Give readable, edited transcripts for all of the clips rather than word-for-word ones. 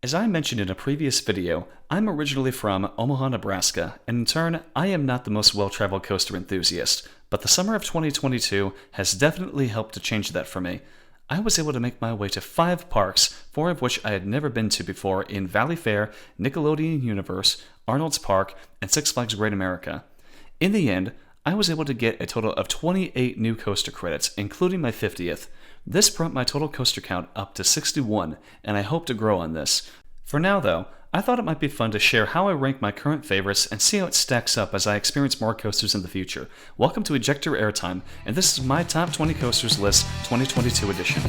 As I mentioned in a previous video, I'm originally from Omaha, Nebraska, and in turn, I am not the most well-traveled coaster enthusiast, but the summer of 2022 has definitely helped to change that for me. I was able to make my way to 5 parks, 4 of which I had never been to before in Valley Fair, Nickelodeon Universe, Arnold's Park, and Six Flags Great America. In the end, I was able to get a total of 28 new coaster credits, including my 50th. This brought my total coaster count up to 61, and I hope to grow on this. For now though, I thought it might be fun to share how I rank my current favorites and see how it stacks up as I experience more coasters in the future. Welcome to Ejector Airtime, and this is my Top 20 Coasters List 2022 edition.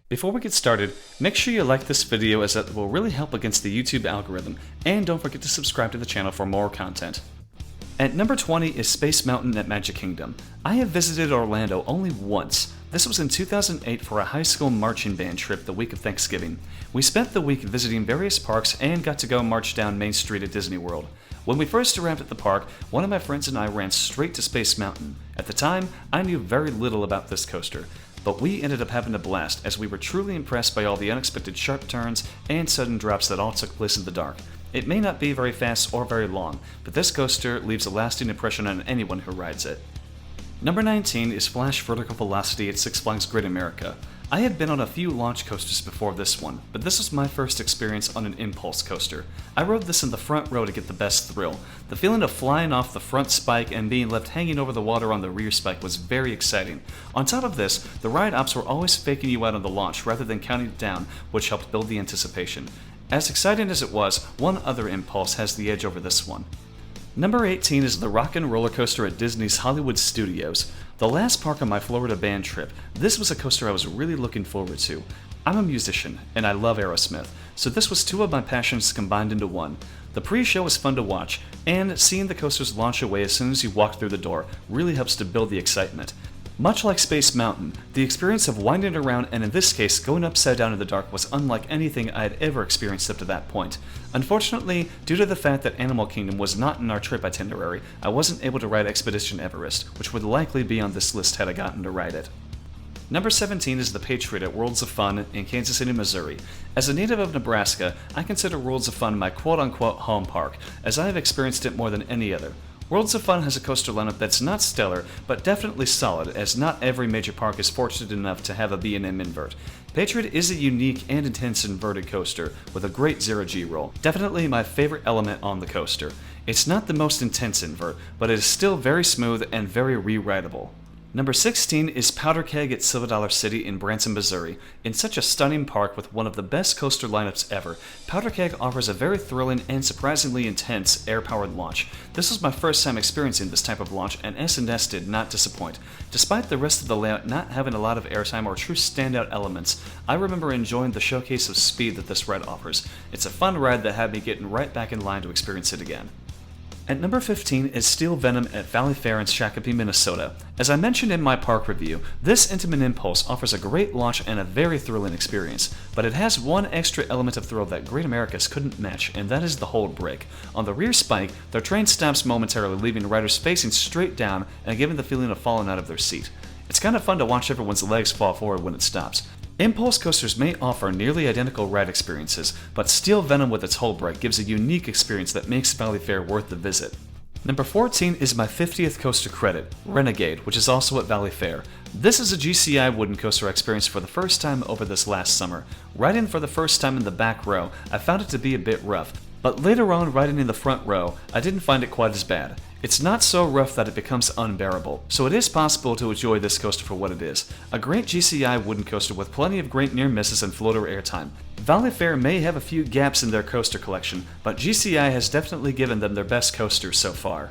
Before we get started, make sure you like this video as that will really help against the YouTube algorithm, and don't forget to subscribe to the channel for more content. At number 20 is Space Mountain at Magic Kingdom. I have visited Orlando only once. This was in 2008 for a high school marching band trip the week of Thanksgiving. We spent the week visiting various parks and got to go march down Main Street at Disney World. When we first arrived at the park, one of my friends and I ran straight to Space Mountain. At the time, I knew very little about this coaster, but we ended up having a blast as we were truly impressed by all the unexpected sharp turns and sudden drops that all took place in the dark. It may not be very fast or very long, but this coaster leaves a lasting impression on anyone who rides it. Number 19 is Flash Vertical Velocity at Six Flags Great America. I had been on a few launch coasters before this one, but this was my first experience on an impulse coaster. I rode this in the front row to get the best thrill. The feeling of flying off the front spike and being left hanging over the water on the rear spike was very exciting. On top of this, the ride ops were always faking you out on the launch rather than counting it down, which helped build the anticipation. As exciting as it was, one other impulse has the edge over this one. Number 18 is the Rockin' Roller Coaster at Disney's Hollywood Studios. The last park on my Florida band trip, this was a coaster I was really looking forward to. I'm a musician, and I love Aerosmith, so this was 2 of my passions combined into one. The pre-show was fun to watch, and seeing the coasters launch away as soon as you walk through the door really helps to build the excitement. Much like Space Mountain, the experience of winding around and in this case going upside down in the dark was unlike anything I had ever experienced up to that point. Unfortunately, due to the fact that Animal Kingdom was not in our trip itinerary, I wasn't able to ride Expedition Everest, which would likely be on this list had I gotten to ride it. Number 17 is the Patriot at Worlds of Fun in Kansas City, Missouri. As a native of Nebraska, I consider Worlds of Fun my quote-unquote home park, as I have experienced it more than any other. Worlds of Fun has a coaster lineup that's not stellar, but definitely solid, as not every major park is fortunate enough to have a B&M invert. Patriot is a unique and intense inverted coaster with a great zero-G roll. Definitely my favorite element on the coaster. It's not the most intense invert, but it is still very smooth and very re-rideable. Number 16 is Powder Keg at Silver Dollar City in Branson, Missouri. In such a stunning park with one of the best coaster lineups ever, Powder Keg offers a very thrilling and surprisingly intense air-powered launch. This was my first time experiencing this type of launch, and S&S did not disappoint. Despite the rest of the layout not having a lot of airtime or true standout elements, I remember enjoying the showcase of speed that this ride offers. It's a fun ride that had me getting right back in line to experience it again. At number 15 is Steel Venom at Valley Fair in Shakopee, Minnesota. As I mentioned in my park review, this Intimate Impulse offers a great launch and a very thrilling experience, but it has one extra element of thrill that Great America's couldn't match, and that is the hold brake. On the rear spike, the train stops momentarily, leaving riders facing straight down and giving the feeling of falling out of their seat. It's kind of fun to watch everyone's legs fall forward when it stops. Impulse coasters may offer nearly identical ride experiences, but Steel Venom with its hold brake gives a unique experience that makes Valley Fair worth the visit. Number 14 is my 50th coaster credit, Renegade, which is also at Valley Fair. This is a GCI wooden coaster I experienced for the first time over this last summer. Riding for the first time in the back row, I found it to be a bit rough, but later on riding in the front row, I didn't find it quite as bad. It's not so rough that it becomes unbearable, so it is possible to enjoy this coaster for what it is. A great GCI wooden coaster with plenty of great near misses and floater airtime. Valley Fair may have a few gaps in their coaster collection, but GCI has definitely given them their best coasters so far.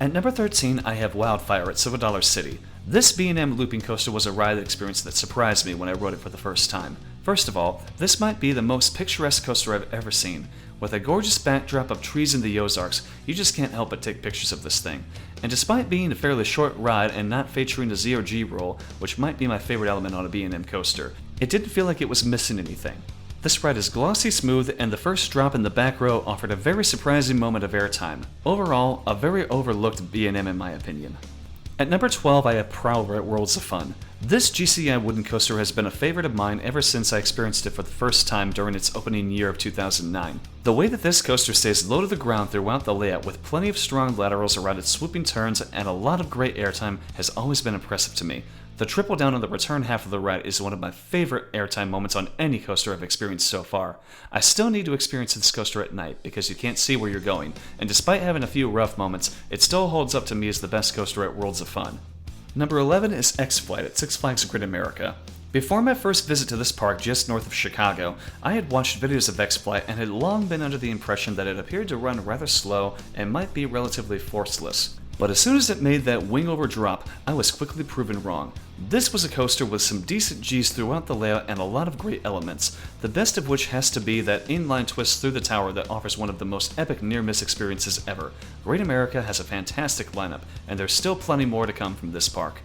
At number 13, I have Wildfire at Silver Dollar City. This B&M looping coaster was a ride experience that surprised me when I rode it for the first time. First of all, this might be the most picturesque coaster I've ever seen. With a gorgeous backdrop of trees in the Ozarks, you just can't help but take pictures of this thing. And despite being a fairly short ride and not featuring a zero-G roll, which might be my favorite element on a B&M coaster, it didn't feel like it was missing anything. This ride is glossy smooth, and the first drop in the back row offered a very surprising moment of airtime. Overall, a very overlooked B&M in my opinion. At number 12, I have Prowler at Worlds of Fun. This GCI wooden coaster has been a favorite of mine ever since I experienced it for the first time during its opening year of 2009. The way that this coaster stays low to the ground throughout the layout with plenty of strong laterals around its swooping turns and a lot of great airtime has always been impressive to me. The triple down on the return half of the ride is one of my favorite airtime moments on any coaster I've experienced so far. I still need to experience this coaster at night because you can't see where you're going, and despite having a few rough moments, it still holds up to me as the best coaster at Worlds of Fun. Number 11 is X-Flight at Six Flags Great America. Before my first visit to this park just north of Chicago, I had watched videos of X-Flight and had long been under the impression that it appeared to run rather slow and might be relatively forceless. But as soon as it made that wing over drop, I was quickly proven wrong. This was a coaster with some decent G's throughout the layout and a lot of great elements, the best of which has to be that inline twist through the tower that offers one of the most epic near-miss experiences ever. Great America has a fantastic lineup, and there's still plenty more to come from this park.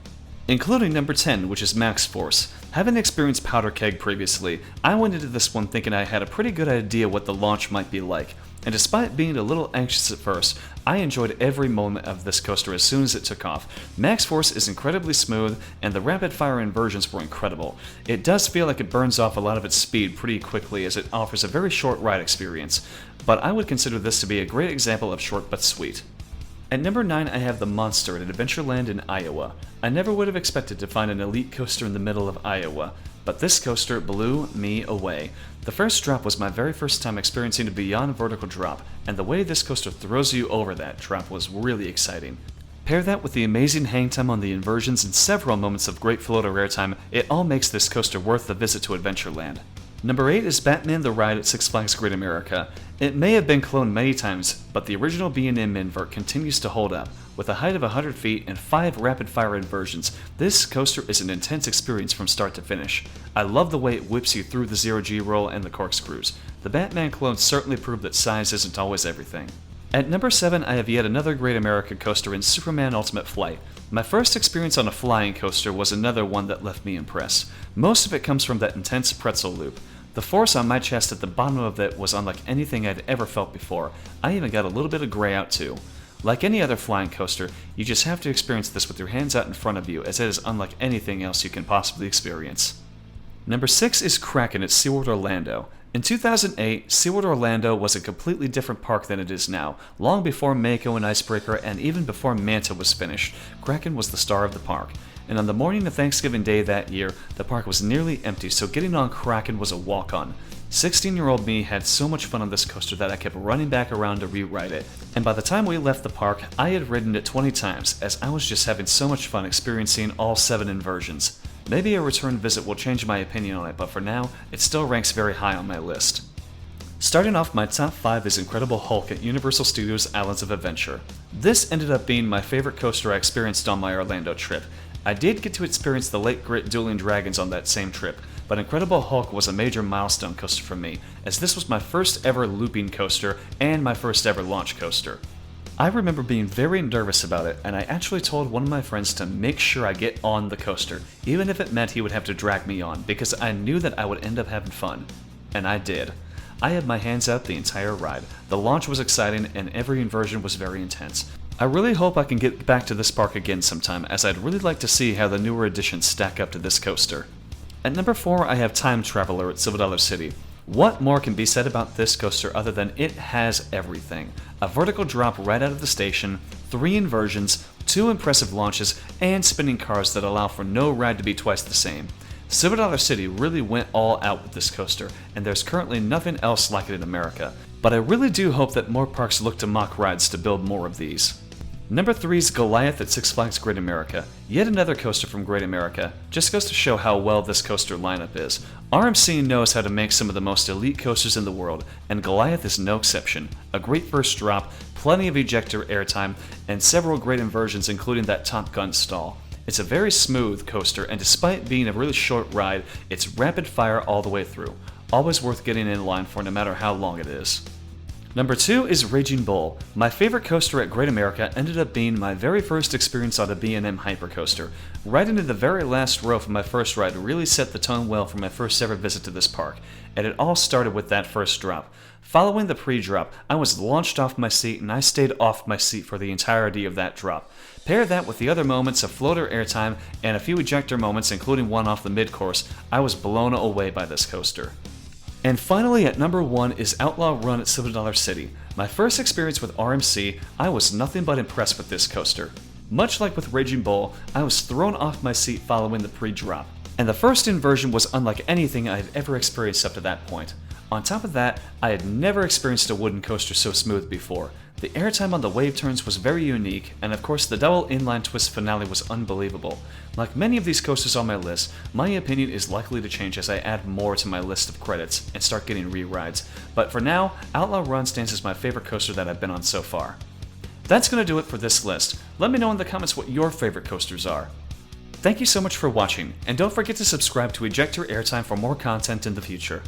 Including number 10, which is Max Force. Having experienced Powder Keg previously, I went into this one thinking I had a pretty good idea what the launch might be like. And despite being a little anxious at first, I enjoyed every moment of this coaster as soon as it took off. Max Force is incredibly smooth, and the rapid-fire inversions were incredible. It does feel like it burns off a lot of its speed pretty quickly as it offers a very short ride experience, but I would consider this to be a great example of short but sweet. At number 9, I have the Monster at Adventureland in Iowa. I never would have expected to find an elite coaster in the middle of Iowa, but this coaster blew me away. The first drop was my very first time experiencing a beyond vertical drop, and the way this coaster throws you over that drop was really exciting. Pair that with the amazing hang time on the inversions and several moments of great floater airtime, it all makes this coaster worth the visit to Adventureland. Number 8 is Batman the Ride at Six Flags Great America. It may have been cloned many times, but the original B&M invert continues to hold up. With a height of 100 feet and 5 rapid-fire inversions, this coaster is an intense experience from start to finish. I love the way it whips you through the zero-G roll and the corkscrews. The Batman clone certainly proved that size isn't always everything. At number 7, I have yet another Great American coaster in Superman Ultimate Flight. My first experience on a flying coaster was another one that left me impressed. Most of it comes from that intense pretzel loop. The force on my chest at the bottom of it was unlike anything I'd ever felt before. I even got a little bit of gray out too. Like any other flying coaster, you just have to experience this with your hands out in front of you, as it is unlike anything else you can possibly experience. Number 6 is Kraken at SeaWorld Orlando. In 2008, SeaWorld Orlando was a completely different park than it is now. Long before Mako and Icebreaker, and even before Manta was finished, Kraken was the star of the park. And on the morning of Thanksgiving Day that year, the park was nearly empty, so getting on Kraken was a walk-on. 16-year-old me had so much fun on this coaster that I kept running back around to rewrite it, and by the time we left the park, I had ridden it 20 times, as I was just having so much fun experiencing all 7 inversions. Maybe a return visit will change my opinion on it, but for now, it still ranks very high on my list. Starting off my top 5 is Incredible Hulk at Universal Studios Islands of Adventure. This ended up being my favorite coaster I experienced on my Orlando trip. I did get to experience the late great Dueling Dragons on that same trip, but Incredible Hulk was a major milestone coaster for me, as this was my first ever looping coaster and my first ever launch coaster. I remember being very nervous about it, and I actually told one of my friends to make sure I get on the coaster, even if it meant he would have to drag me on, because I knew that I would end up having fun. And I did. I had my hands out the entire ride. The launch was exciting, and every inversion was very intense. I really hope I can get back to this park again sometime, as I'd really like to see how the newer additions stack up to this coaster. At number 4, I have Time Traveler at Silver Dollar City. What more can be said about this coaster other than it has everything? A vertical drop right out of the station, 3 inversions, 2 impressive launches, and spinning cars that allow for no ride to be twice the same. Silver Dollar City really went all out with this coaster, and there's currently nothing else like it in America. But I really do hope that more parks look to mock rides to build more of these. Number 3 is Goliath at Six Flags Great America. Yet another coaster from Great America. Just goes to show how well this coaster lineup is. RMC knows how to make some of the most elite coasters in the world, and Goliath is no exception. A great first drop, plenty of ejector airtime, and several great inversions including that Top Gun stall. It's a very smooth coaster, and despite being a really short ride, it's rapid fire all the way through. Always worth getting in line for no matter how long it is. Number 2 is Raging Bull. My favorite coaster at Great America ended up being my very first experience on a B&M Hypercoaster. Right into the very last row from my first ride really set the tone well for my first ever visit to this park, and it all started with that first drop. Following the pre-drop, I was launched off my seat and I stayed off my seat for the entirety of that drop. Pair that with the other moments of floater airtime and a few ejector moments, including one off the mid-course, I was blown away by this coaster. And finally, at number 1 is Outlaw Run at Silver Dollar City. My first experience with RMC, I was nothing but impressed with this coaster. Much like with Raging Bull, I was thrown off my seat following the pre-drop. And the first inversion was unlike anything I had ever experienced up to that point. On top of that, I had never experienced a wooden coaster so smooth before. The airtime on the wave turns was very unique, and of course the double inline twist finale was unbelievable. Like many of these coasters on my list, my opinion is likely to change as I add more to my list of credits and start getting re-rides, but for now, Outlaw Run stands as my favorite coaster that I've been on so far. That's going to do it for this list. Let me know in the comments what your favorite coasters are. Thank you so much for watching, and don't forget to subscribe to Ejector Airtime for more content in the future.